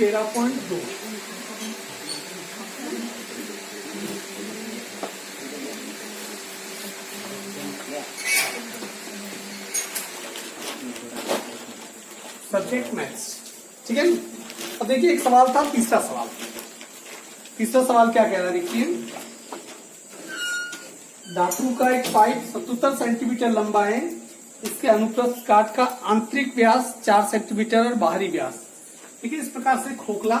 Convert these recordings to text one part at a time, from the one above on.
13.2। Subject maths, ठीक है। अब देखिए एक सवाल था, तीसरा सवाल क्या कह रहा है, देखिए धातु का एक पाइप 77 सेंटीमीटर लंबा है, इसके अनुप्रस्थ काट का आंतरिक व्यास 4 सेंटीमीटर और बाहरी व्यास, ठीक है। इस प्रकार से खोखला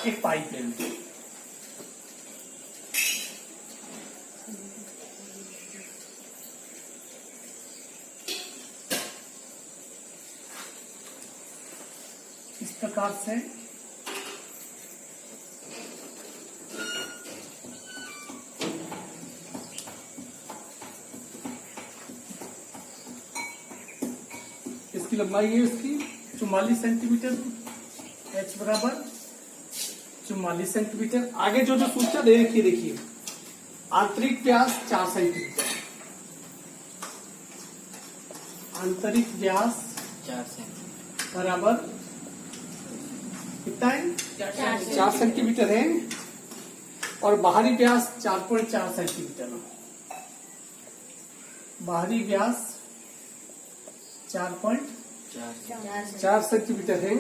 एक पाइप है, इस प्रकार से इसकी लंबाई है इसकी 44 सेंटीमीटर, h बराबर 44 सेंटीमीटर। आगे जो सूचना दे रखी है देखिए, आंतरिक व्यास 4 सेंटीमीटर, आंतरिक व्यास 4 सेंटीमीटर बराबर कितना है, 4 सेंटीमीटर है, और बाहरी व्यास 4.4 सेंटीमीटर, बाहरी व्यास 4.4 सेंटीमीटर है,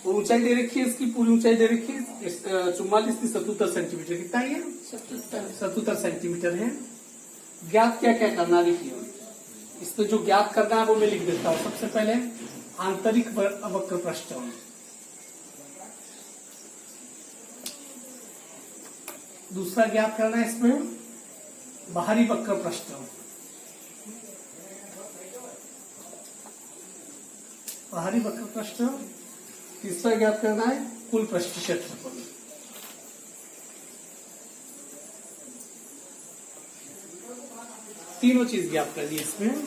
और ऊंचाई दे रखी है इसकी, पूरी ऊंचाई दे रखी है 44 की 77 सेंटीमीटर, कितना है 77 सेंटीमीटर है। ज्ञात क्या क्या करना, देखिए इसमें जो ज्ञात करना है वो मैं लिख देता हूँ। सबसे पहले आंतरिक वक्र पृष्ठ, दूसरा ज्ञात करना है इसमें बाहरी वक्र पृष्ठ, बाहरी वक्र पृष्ठ, तीसरा ज्ञात करना है कुल पृष्ठ क्षेत्रफल। तीनों चीज ज्ञात कर दी इसमें।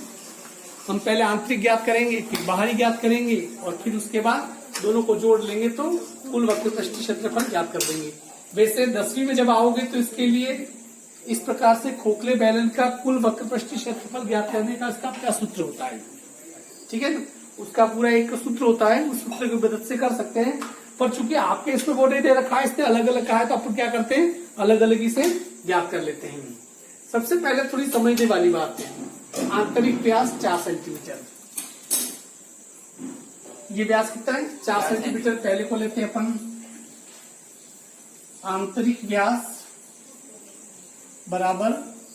हम पहले आंतरिक ज्ञात करेंगे, फिर बाहरी ज्ञात करेंगे, और फिर उसके बाद दोनों को जोड़ लेंगे तो कुल वक्र पृष्ठ क्षेत्रफल ज्ञात कर देंगे। वैसे 10वीं में जब आओगे तो इसके लिए इस प्रकार से खोखले बैलन का कुल वक्र पृष्ठ क्षेत्रफल ज्ञात करने का इसका क्या सूत्र होता है, ठीक है ना, उसका पूरा एक सूत्र होता है, उस सूत्र की मदद से कर सकते हैं। पर चूंकि आपके इसमें बोर्ड दे रखा है, इसने अलग अलग कहा है, तो अपन क्या करते हैं, अलग अलग इसे ज्ञात कर लेते हैं। सबसे पहले थोड़ी समझने वाली बात है, आंतरिक व्यास 4 सेंटीमीटर, ये व्यास कितना है 4 सेंटीमीटर। पहले को लेते हैं अपन, आंतरिक व्यास बराबर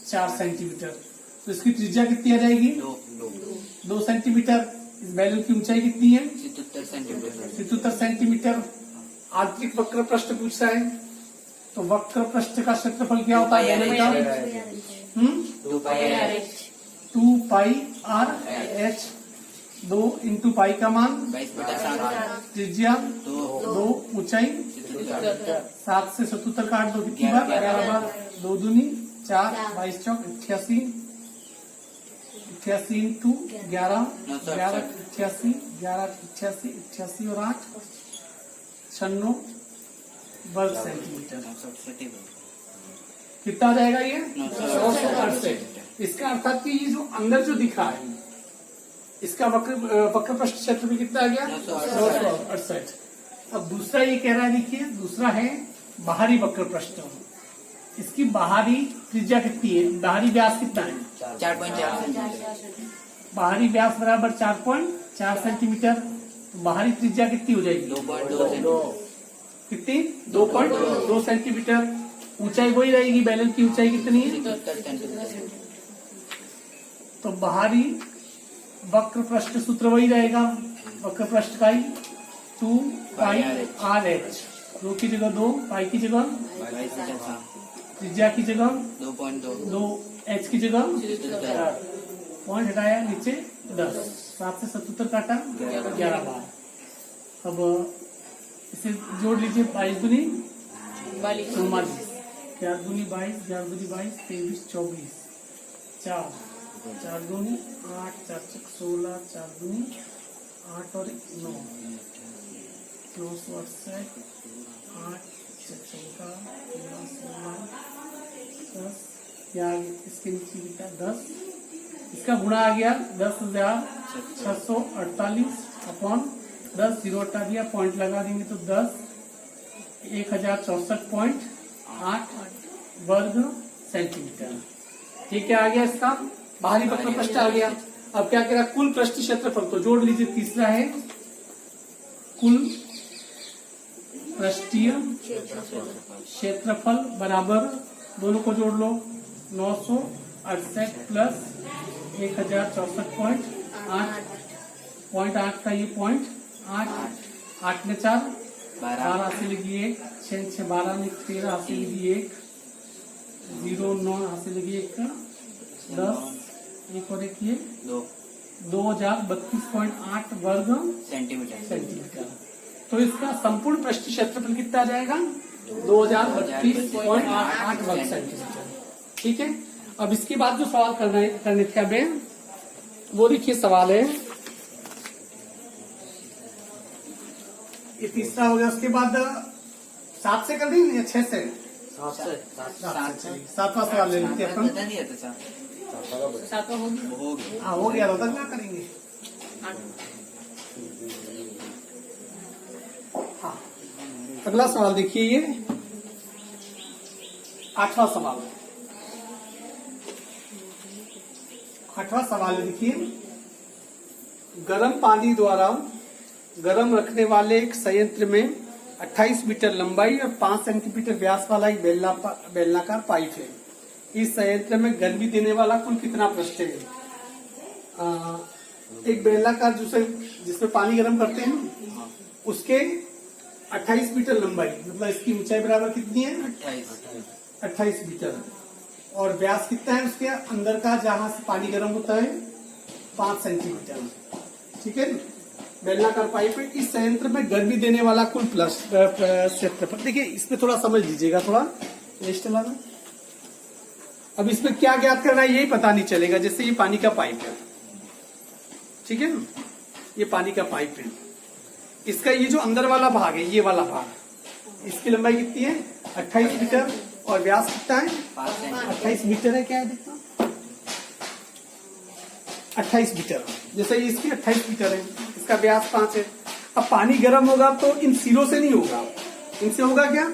4 सेंटीमीटर, तो इसकी त्रिज्या कितनी आ जाएगी 2 सेंटीमीटर। इस बैलून की ऊंचाई कितनी है 77 सेंटीमीटर। आंतरिक वक्र पृष्ठ पूछ रहा है, तो वक्र पृष्ठ का क्षेत्रफल क्या होता है, 2 पाई आर एच, 2 इंटू पाई का मान त्रिज्या 2, ऊंचाई 7 से 77 काट दो, कितनी बार 11 बार, 2 दूनी 4, 22 चौक 88, 88 इंटू 11, 11 88, 11 88, 88 और 8 96 वर्ग सेंटीमीटर। कितना आ जाएगा ये 968। इसका अर्थात कि ये जो अंदर जो दिखा है, इसका वक्र पृष्ठ क्षेत्र भी कितना आ गया 968। अब दूसरा ये कह रहा है, देखिए दूसरा है बाहरी वक्र पृष्ठ, इसकी बाहरी त्रिज्या कितनी है, बाहरी व्यास कितना है 4.4 सेंटीमीटर, बाहरी व्यास बराबर 4.4 सेंटीमीटर। तो बाहरी त्रिज्या कितनी हो जाएगी 2.2, कितनी 2.2 सेंटीमीटर। ऊंचाई वही रहेगी, बैलन की ऊंचाई कितनी है 77 सेंटीमीटर। तो बाहरी वक्र पृष्ठ सूत्र वही रहेगा, वक्र पृष्ठ का ही 2 पाई आर एच, 2 की जगह 2, पाई की जगह, त्रिज्या की जगह 2, एच की जगह, पॉइंट हटाया नीचे 10, 7 से 77 काटा 11 बार। अब इसे जोड़ लीजिए, 22 दूनी 44, 4 दूनी 22, 11 दूनी 22, 23 24, 4 दूनी 8, 4 चक 16, 4 दूनी 8 और 9, 268, 8 14 16 10, या इसके नीचे लिखा 10, इसका गुणा आ गया 10,648 अपॉन 10 जीरो हटा दिया, पॉइंट लगा देंगे तो 10 1064.8 वर्ग सेंटीमीटर। ठीक है, आ गया इसका बाहरी वक्र पृष्ठ आ गया। अब क्या कह रहा, कुल पृष्ठ क्षेत्रफल तो जोड़ लीजिए, तीसरा है कुल पृष्ठीय क्षेत्रफल बराबर, दोनों को जोड़ लो, 968 प्लस 1064.8 का ये पॉइंट 8 में 4 12 से लगी 1 6 12 में 13 से लगी 1 0 9 से लगी 1 का 10 एक और एक ये 2032.8 वर्ग सेंटीमीटर। तो इसका संपूर्ण पृष्ठ क्षेत्रफल कितना आ जाएगा, 2032.8 वर्ग सेंटीमीटर। ठीक है, अब इसके बाद जो सवाल करने थे अब वो देखिए, सवाल है ये तीसरा हो गया। उसके बाद 7 से कर देंगे या 6 से? 7वां सवाल ले लेते हैं अपन। हाँ हो गया, तो क्या करेंगे। हाँ, अगला सवाल देखिए, ये 8वां सवाल। 8वां सवाल देखिए, गर्म पानी द्वारा गर्म रखने वाले एक संयंत्र में 28 मीटर लंबाई और 5 सेंटीमीटर व्यास वाला एक बेलनाकार पाइप है। इस संयंत्र में गर्मी देने वाला कुल कितना पृष्ठ है? एक बेलनाकार जिसमें पानी गर्म करते हैं, उसके 28 मीटर लंबाई, मतलब इसकी ऊंचाई बराबर कितनी है? 28 मीटर। और व्यास कितना है उसके अंदर का, जहां से पानी गर्म होता है, 5 सेंटीमीटर। ठीक है, बेलनाकार पाइप है। इस संयंत्र में गर्मी देने वाला कुल क्षेत्रफल। देखिए इसमें थोड़ा समझ लीजिएगा, थोड़ा रेस्ट लगा। अब इसमें क्या ज्ञात करना है यही पता नहीं चलेगा। जैसे ये पानी का पाइप है, ठीक है, ये पानी का पाइप है, इसका ये जो अंदर वाला भाग है, ये वाला भाग, इसकी लंबाई कितनी है? 28 मीटर। और व्यास कितना है? 28 मीटर है। क्या है देखना, 28 मीटर। जैसे इसकी 28 मीटर है, इसका व्यास 5 है। अब पानी गर्म होगा तो इन सिरों से नहीं होगा, इनसे होगा क्या?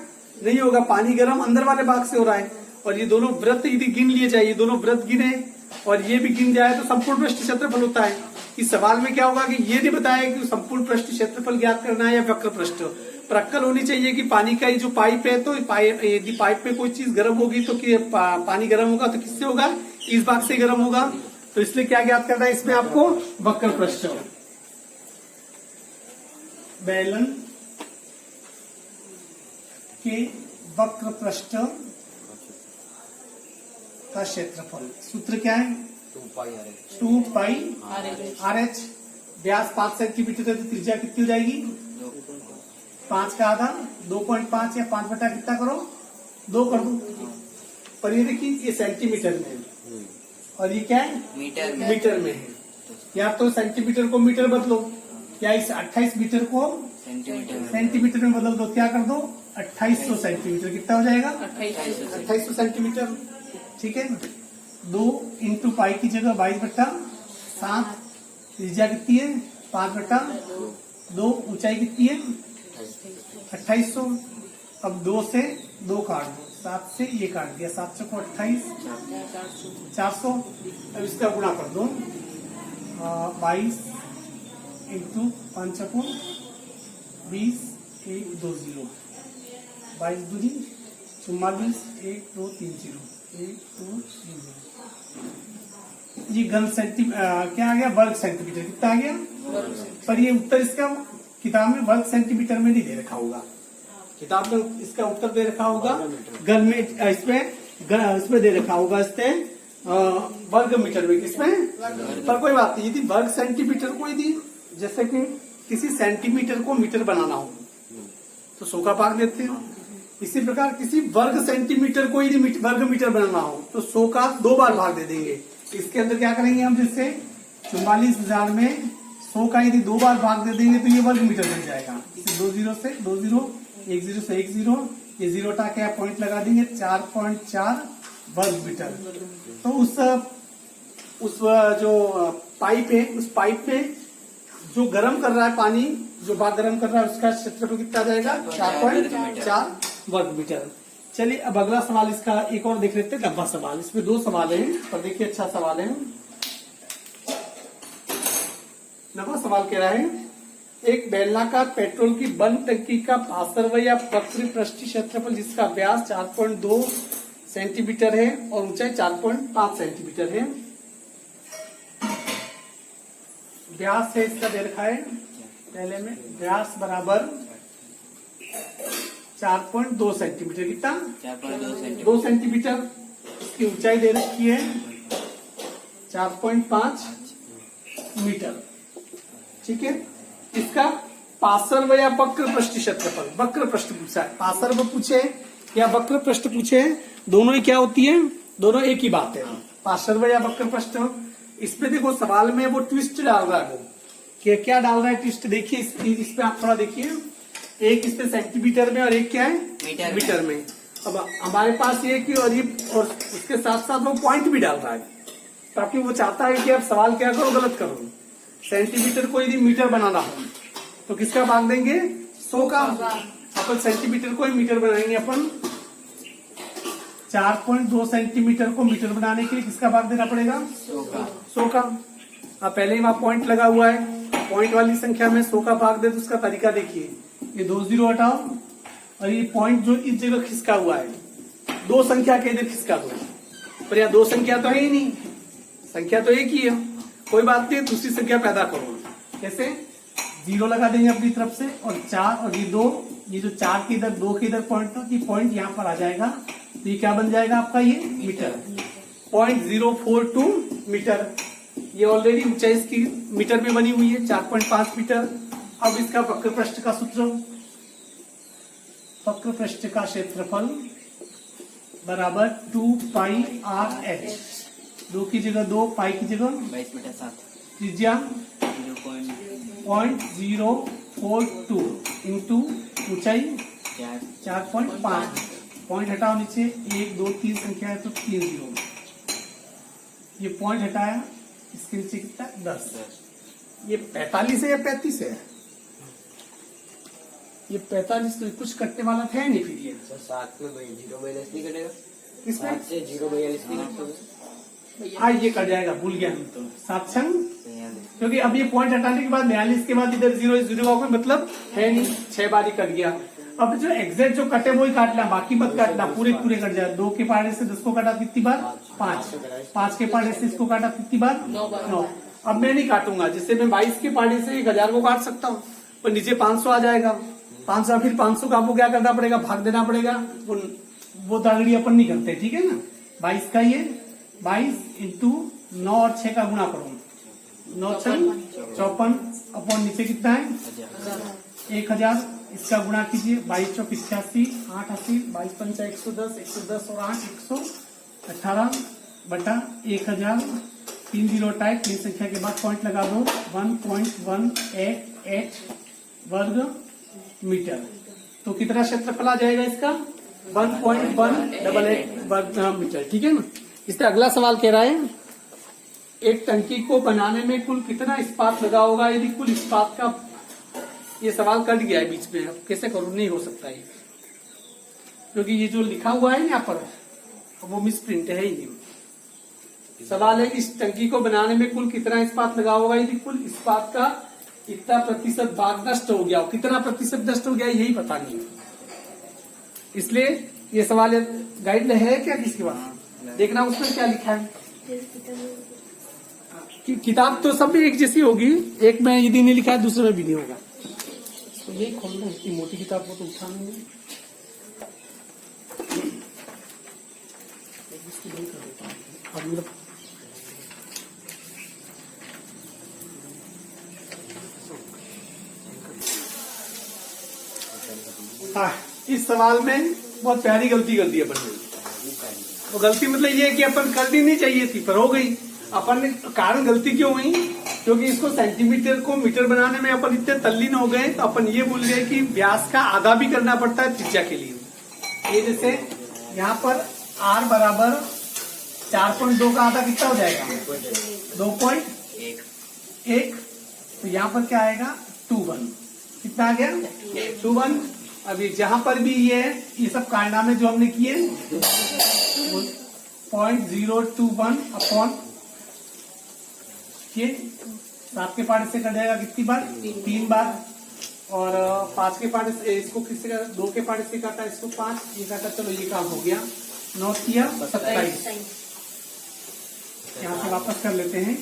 नहीं होगा। पानी गर्म अंदर वाले भाग से हो रहा है। और ये दोनों वृत्त यदि गिन लिए जाए, ये दोनों वृत्त गिने और ये भी गिन जाए तो संपूर्ण पृष्ठ क्षेत्रफल होता है। इस सवाल में क्या होगा कि ये नहीं बताया कि संपूर्ण पृष्ठ क्षेत्रफल ज्ञात करना है या वक्र पृष्ठ। पर अक्कल होनी चाहिए कि पानी का जो पाइप है, तो यदि पाइप में कोई चीज गर्म होगी तो पानी गर्म होगा तो किससे होगा? इस भाग से गर्म होगा। तो इसलिए क्या ज्ञात करना है इसमें आपको? वक्र पृष्ठ। बेलन के वक्र पृष्ठ का क्षेत्रफल सूत्र क्या है? 2 पाई RH। व्यास 5 सेंटीमीटर है तो त्रिज्या कितनी हो जाएगी? 5 का आधा 2.5 या 5 बटा कितना करो? 2 कर दो। पर ये देखिए ये सेंटीमीटर में है और ये क्या है? मीटर में है। या तो सेंटीमीटर को मीटर बदलो या इस 28 मीटर को सेंटीमीटर में बदल दो। क्या कर दो? 2800 सेंटीमीटर। कितना हो जाएगा? 2800 सेंटीमीटर। ठीक है, 2 इंटू पाई की जगह 22/7। त्रिज्या कितनी है? 5/2। ऊंचाई कितनी है? 2800। अब 2 से 2 काट दो, 7 से ये काट दिया, 7 को 28, 400। अब इसका गुणा कर दो, 22 इंटू 5 को 20, 1 2 0, 22 दूनी 44, 1 2 3 0, 1 2 3 0। ये घन क्या आ गया? वर्ग सेंटीमीटर। कितना आ गया? पर ये उत्तर इसका किताब में वर्ग सेंटीमीटर में नहीं दे रखा होगा। किताब में इसका उत्तर दे रखा होगा घन में, इसमें दे रखा होगा इसमें वर्ग मीटर में। किसमें? पर कोई बात नहीं। यदि वर्ग सेंटीमीटर को, यदि जैसे कि किसी सेंटीमीटर को मीटर बनाना हो तो 100 का भाग देते हैं। इसी प्रकार किसी वर्ग सेंटीमीटर को यदि वर्ग मीटर बनाना हो तो 100 का 2 बार भाग दे देंगे। इसके अंदर क्या करेंगे हम? जिससे 44,000 में 100 का यदि 2 बार भाग दे देंगे तो ये वर्ग मीटर बन जाएगा। 2 0 से 2 0, 1 0 से 1 0, ये 0 हटा के पॉइंट लगा देंगे, 4.4 वर्ग मीटर। तो उस जो पाइप है, उस पाइप में जो गर्म कर रहा है पानी, जो बागरम कर रहा है उसका क्षेत्रफल कितना आ जाएगा 4.4 वर्ग मीटर। चलिए अब अगला सवाल इसका एक और देख लेते हैं, लंबा सवाल। इसमें 2 सवाल है पर देखिए अच्छा सवाल है। लंबा सवाल कह रहा है एक बेलनाकार पेट्रोल की बंद टंकी का पार्श्व या वक्र पृष्ठ क्षेत्रफल जिसका व्यास 4.2 सेंटीमीटर है और ऊंचाई 4.5 सेंटीमीटर है। व्यास है इसका दे रखा है पहले में, व्यास बराबर 4.2 सेंटीमीटर, कितना 2 सेंटीमीटर। इसकी ऊंचाई दे रखी है 4.5 मीटर, ठीक है। इसका पार्श्व या वक्र पृष्ठ क्षेत्रफल, वक्र पृष्ठ पूछा है, पार्श्व पूछे या वक्र पृष्ठ पूछे, दोनों ही क्या होती है, दोनों एक ही बात है। पार्श्व या वक्र पृष्ठ, इसमें देखो सवाल में वो ट्विस्ट डाल रहा है, वो क्या डाल रहा है ट्विस्ट, देखिए इस पे आप थोड़ा देखिए। एक इस पे सेंटीमीटर में और एक क्या है मीटर में। अब हमारे पास ये कि और उसके साथ साथ वो पॉइंट भी डाल रहा है, ताकि वो चाहता है कि आप सवाल क्या करो गलत करो। सेंटीमीटर को यदि मीटर बनाना हो तो किसका भाग देंगे 100 का। अपन सेंटीमीटर को ही मीटर बनाएंगे, अपन 4.2 सेंटीमीटर को मीटर बनाने के लिए किसका भाग देना पड़ेगा 100 का। अब पहले ही वहां पॉइंट लगा हुआ है, पॉइंट वाली संख्या में 100 का भाग दे तो उसका तरीका देखिए। ये 2 0 हटाओ और ये पॉइंट जो इस जगह खिसका हुआ है 2 संख्या के इधर खिसका दो, पर यहाँ 2 संख्या तो है ही नहीं, संख्या तो एक ही है। कोई बात नहीं, दूसरी संख्या पैदा करो। कैसे 0 लगा देंगे अपनी तरफ से और 4 और ये 2, ये जो 4 के इधर 2 के इधर पॉइंट था कि पॉइंट यहाँ पर आ जाएगा, तो ये क्या बन जाएगा आपका ये मीटर, 0.042 मीटर। ये ऑलरेडी ऊंचाई इसकी मीटर में बनी हुई है 4.5 मीटर। अब इसका वक्र पृष्ठ का सूत्र, वक्र पृष्ठ का क्षेत्रफल बराबर 2πr/h, 2 की जगह 2, पाई की जगह 22/7, त्रिज्या 0.042 इंटू ऊंचाई 4.5, पॉइंट हटाओ नीचे 1 2 3 संख्या है तो 3 0, ये पॉइंट हटाया, इसके नीचे कितना 10। ये 45 है या 35 है, ये 45 तो कुछ कटने वाला था नहीं, फिर ये 7 में 042 नहीं कटेगा, किसमें 7 से 042 नहीं कटेगा, ये कट जाएगा, भूल गया हम तो 7 छंग, क्योंकि अब ये पॉइंट हटाने के बाद 42 के बाद इधर 0 का कोई मतलब है नहीं, 6 बार ही कट गया। अब जो एग्जैक्ट जो कटे वो ही काटना, बाकी मत काटना, पूरे कट जाए। 2 के पाड़े से 10 को काटा कितनी बार 5, 5 के पाड़े से इसको काटा कितनी बार 9। अब मैं नहीं काटूंगा, जिससे मैं 22 के पाड़े से 1000 को काट सकता हूँ, पर नीचे 500 आ जाएगा। 500 फिर 500 का आपको क्या करना पड़ेगा, भाग देना पड़ेगा, वो दागड़ी अपन नहीं करते, ठीक है ना। 22 का ये 22 इंटू 9 और 6 का गुणा करो, 9 छंग 54 अपॉन नीचे कितना है 1000, इसका गुणा कीजिए 22 चौक 85, 8 80, 22 पंचा 110, 110 और 8 118 बटा 1000, 3 0 टाइप, 3 संख्या के बाद पॉइंट लगा दो, 1.188 वर्ग मीटर। तो कितना क्षेत्रफल आ जाएगा इसका 1.188 वर्ग मीटर, ठीक है ना। इससे अगला सवाल कह रहा है एक टंकी को बनाने में कुल कितना इस्पात लगा होगा। यदि कुल इस्पात का, ये सवाल कट गया है बीच में, अब कैसे करूं, नहीं हो सकता है क्योंकि ये जो लिखा हुआ है यहाँ पर वो मिस प्रिंट है ही नहीं। सवाल है इस टंकी को बनाने में कुल कितना इस्पात लगा होगा। यदि कुल इस्पात का इतना प्रतिशत भाग नष्ट हो गया, कितना प्रतिशत नष्ट हो गया यही पता नहीं, इसलिए ये सवाल गाइड है क्या किसके पास, देखना उसमें क्या लिखा है। किताब तो सब भी एक जैसी होगी, एक में यदि नहीं लिखा है दूसरे में भी नहीं होगा, तो यही खोलना है। इतनी मोटी किताब को तो उठाना नहीं, इस सवाल में बहुत प्यारी गलती कर दी अपन ने। वो गलती मतलब ये है कि अपन करनी नहीं चाहिए थी पर हो गई। अपन ने कारण गलती क्यों हुई, क्योंकि इसको सेंटीमीटर को मीटर बनाने में अपन इतने तल्लीन हो गए तो अपन ये भूल गए कि व्यास का आधा भी करना पड़ता है त्रिज्या के लिए। ये जैसे यहाँ पर r बराबर 4.2 का आधा कितना हो जाएगा 2.1, तो यहाँ पर क्या आएगा 2.1, कितना आ गया 21। अभी जहां पर भी ये सब कारनामे जो हमने किए 0.021 अपॉन ये 7 के पार्ट से कट जाएगा कितनी बार 3 बार। और 5 के पार्ट से इसको किससे 2 के पार्ट से काटा इसको 5 ये काटा। चलो ये काम हो गया। 9 किया 27। यहाँ से वापस कर लेते हैं।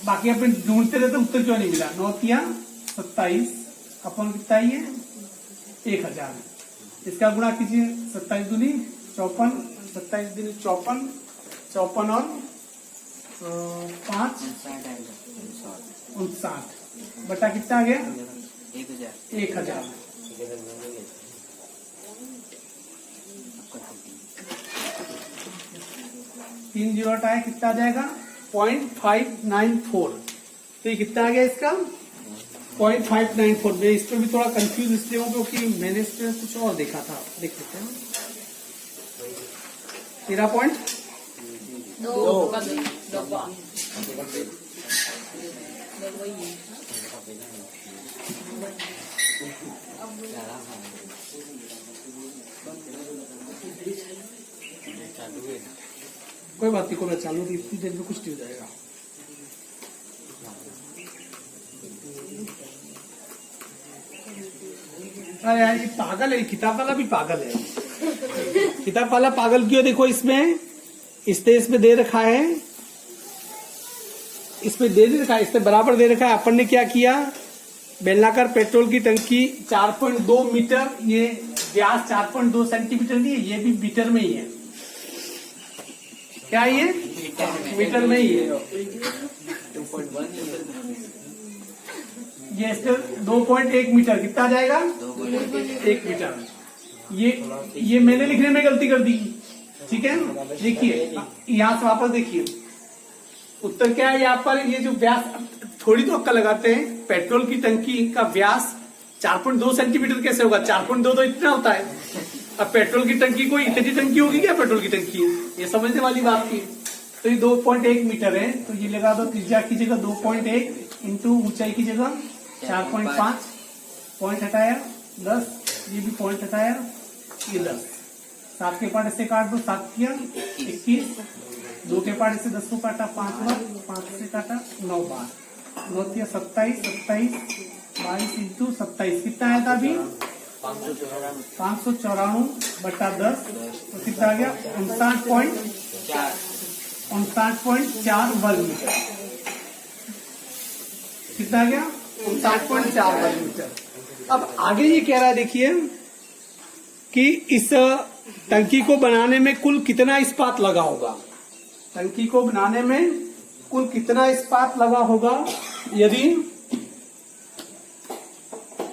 बाकी अपन ढूंढते रहते उत्तर क्यों नहीं मिला। 9 किया 27 अपन कितना ही है 1000। इसका गुणा कीजिए 27 दूनी 54 27 दूनी 54 54 और 5 59 बटा कितना आ गया 1000। 3 जीरो हटाए कितना आ जाएगा 0.594। तो ये कितना आ गया इसका 0.594। मैं इस पर भी थोड़ा कंफ्यूज इसलिए हूँ क्योंकि मैंने इस पर कुछ और देखा था। देख लेते हैं 13.2 कोई बात नहीं, को मैं चालू इतनी देर में कुछ नहीं हो जाएगा। अरे यार ये पागल है, किताब वाला भी पागल है। किताब वाला पागल क्यों, देखो इसमें इसमें दे रखा है, इसमें दे रखा है, इसमें बराबर दे रखा है। अपन ने क्या किया, बेलनाकार पेट्रोल की टंकी 4.2 मीटर, ये व्यास 4.2 सेंटीमीटर नहीं है, ये भी मीटर में ही है। क्या ये मीटर में ही है। ये इसके 2.1 मीटर कितना आ जाएगा 1 मीटर। ये मैंने लिखने में गलती कर दी, ठीक है। देखिए यहाँ से वापस देखिए उत्तर क्या है। यहाँ पर ये जो व्यास, थोड़ी तो अक्कल लगाते हैं, पेट्रोल की टंकी का व्यास 4.2 सेंटीमीटर कैसे होगा, 4.2 तो इतना होता है। अब पेट्रोल की टंकी कोई इतनी टंकी होगी क्या, पेट्रोल की टंकी ये समझने वाली बात की। तो ये 2.1 मीटर है, तो ये लगा दो, त्रिज्या की जगह 2.1 इंटू ऊंचाई की जगह 4.5, पॉइंट हटाया 10, ये भी पॉइंट हटाया ये 10। 7 के पार्ट से काट दो, 7 किया 21, 2 के पार्ट से 10 को काटा 5 बार, 5 से काटा 9 बार, 9 किया 27, 27 22 इंटू 27 कितना आया था अभी 594 बटा 10, तो कितना आ गया 59.4 वर्ग मीटर। कितना आ गया 59.4 वर्ग मीटर। अब आगे ये कह रहा है, देखिए कि इस टंकी को बनाने में कुल कितना इस्पात लगा होगा, टंकी को बनाने में कुल कितना इस्पात लगा होगा यदि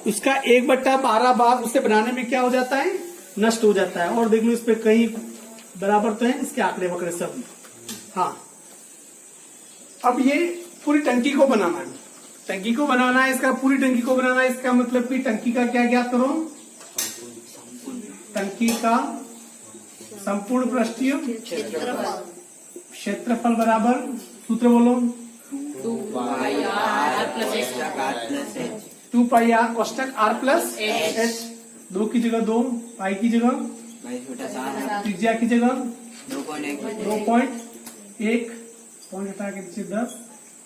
उसका 1/12 भाग उसे बनाने में क्या हो जाता है, नष्ट हो जाता है। और देख लो इस पे कहीं बराबर तो है इसके आंकड़े वकड़े सब। हाँ, अब ये पूरी टंकी को बनाना है, टंकी को बनाना है, इसका पूरी टंकी को बनाना है। इसका मतलब कि टंकी का क्या ज्ञात करो, टंकी का संपूर्ण पृष्ठीय क्षेत्रफल बराबर, सूत्र बोलो 2πr कोष्टक r प्लस h। 2 की जगह 2, पाई की जगह त्रिज्या की जगह 2.1, पॉइंट हटा के नीचे 10,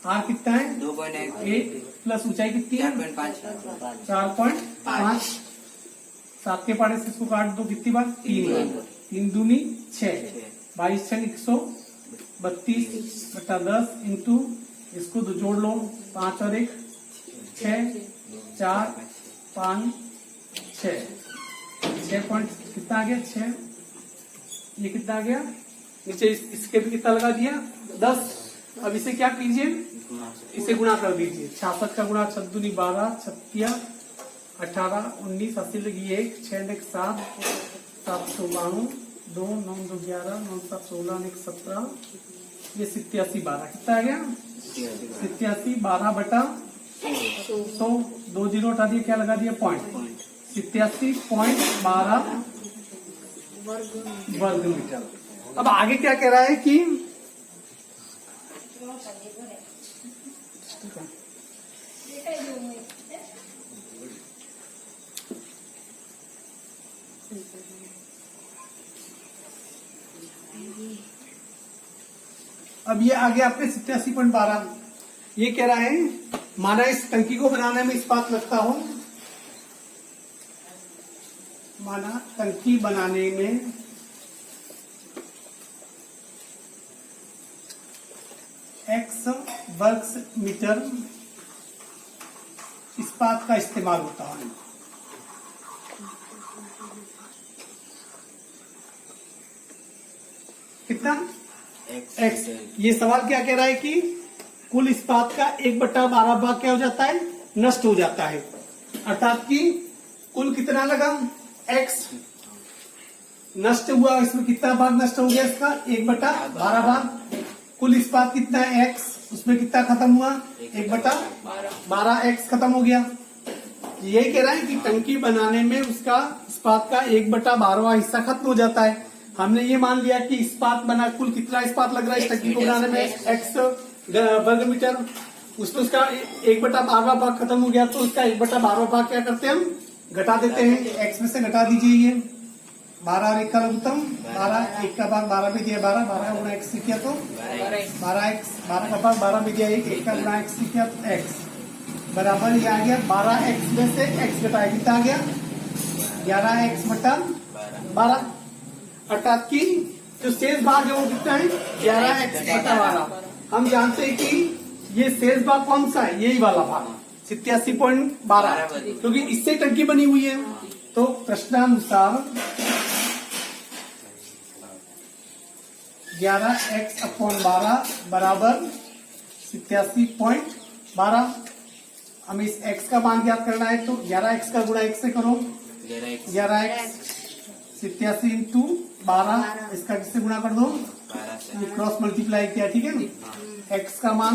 r कितना है 2.1 प्लस ऊंचाई कितनी है 4.5। 7 के पारे से इसको काट दो, कितनी बार 3 दूनी 6, 22 6 132 बटा 10 इंटू इसको दो जोड़ लो, 5 और 1 6, 4 5 6 पॉइंट कितना आ गया 6। ये कितना आ गया नीचे, इसके भी कितना लगा दिया 10। अब इसे क्या कीजिए, इसे गुणा कर दीजिए। 66 का गुणा 6 दूनी 12, 36 18 19 80 लगी 1, 6 1 7 792 2 9 2 11 9 7 16 1 17, ये 87 12 कितना आ गया 87 12 बटा 100, 2 जीरो हटा दिए, क्या लगा दिया पॉइंट, 87.12 वर्ग मीटर। अब आगे क्या कह रहा है कि अब ये आगे आपके 87.12 ये कह रहा है माना इस टंकी को बनाने में इस्पात लगता हो, माना टंकी बनाने में x वर्ग मीटर इस्पात का इस्तेमाल होता है। कितना x। ये सवाल क्या कह रहा है कि कुल इस्पात का 1/12 भाग क्या हो जाता है, नष्ट हो जाता है। अर्थात कि कुल कितना लगा x नष्ट हुआ, इसमें कितना भाग नष्ट हो गया, इसका 1/12 भाग। कुल इस्पात कितना है x, उसमें कितना खत्म हुआ 1/12 x खत्म हो गया। यही कह रहा है कि टंकी बनाने में उसका इस्पात का 1/12वां हिस्सा खत्म हो जाता है। हमने ये मान लिया कि इस्पात बना, कुल कितना इस्पात लग रहा है इस टंकी को बनाने में x वर्ग मीटर, उसमें उसका 1/12वां भाग खत्म हो गया, तो उसका 1/12वां भाग क्या करते हैं हम घटा देते हैं। x में से घटा दीजिए, ये 12 और 1 का लघुत्तम 12, 1 का भाग 12 में दिया 12, 12 गुणा x किया तो 12x, 12 का भाग 12 में दिया 1 का गुणा x किया तो x बराबर ये आ गया 12x में से x घटाया कितना आ गया 11x/12। अर्थात कि जो शेष भाग है वो कितना है 11x/12। हम जानते हैं कि ये शेष भाग कौन सा है, यही वाला भाग 87.12, क्योंकि इससे टंकी बनी हुई है। तो प्रश्नानुसार 11x/12 बराबर 87.12। हमें इस x का मान ज्ञात करना है, तो 11x का गुणा 1 से करो, 11x 87 इंटू 12, इसका किससे गुणा कर दो, ये क्रॉस मल्टीप्लाई किया, ठीक है ना। x का मान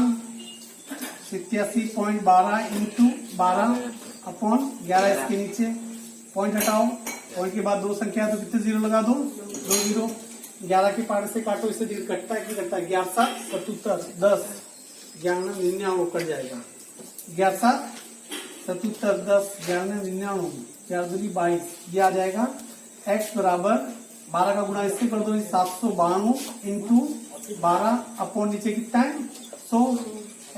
87.12 इंटू 12 अपॉन 11, इसके नीचे पॉइंट हटाओ, पॉइंट के बाद दो संख्या तो कितने जीरो लगा दो, 2 जीरो। 11 के पार से काटो, इससे जीरो कटता है कि कटता है, 11 7 77 10 11 99 कट जाएगा, 11 7 77 10 11 99 4 दूनी 22, ये आ जाएगा x बराबर 12 का गुणा इससे कर दो 792 इंटू 12 अपॉन नीचे कितना है 100।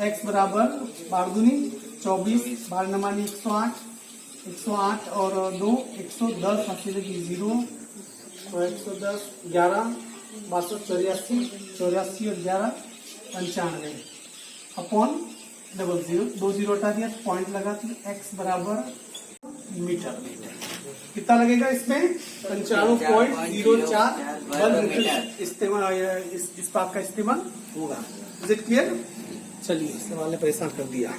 x बराबर 12 दूनी 24, 12 नमानी 108, 108 और 2 110 0, तो 110 11 62 84 और 11 95 अपॉन 00, 2 जीरो हटा दिया, पॉइंट लगा दिया। x बराबर मीटर, कितना लगेगा इसमें 95.04 वर्ग मीटर इस्तेमाल, इस बात का इस्तेमाल होगा। Is it clear? चलिए, सवाल ने परेशान कर दिया।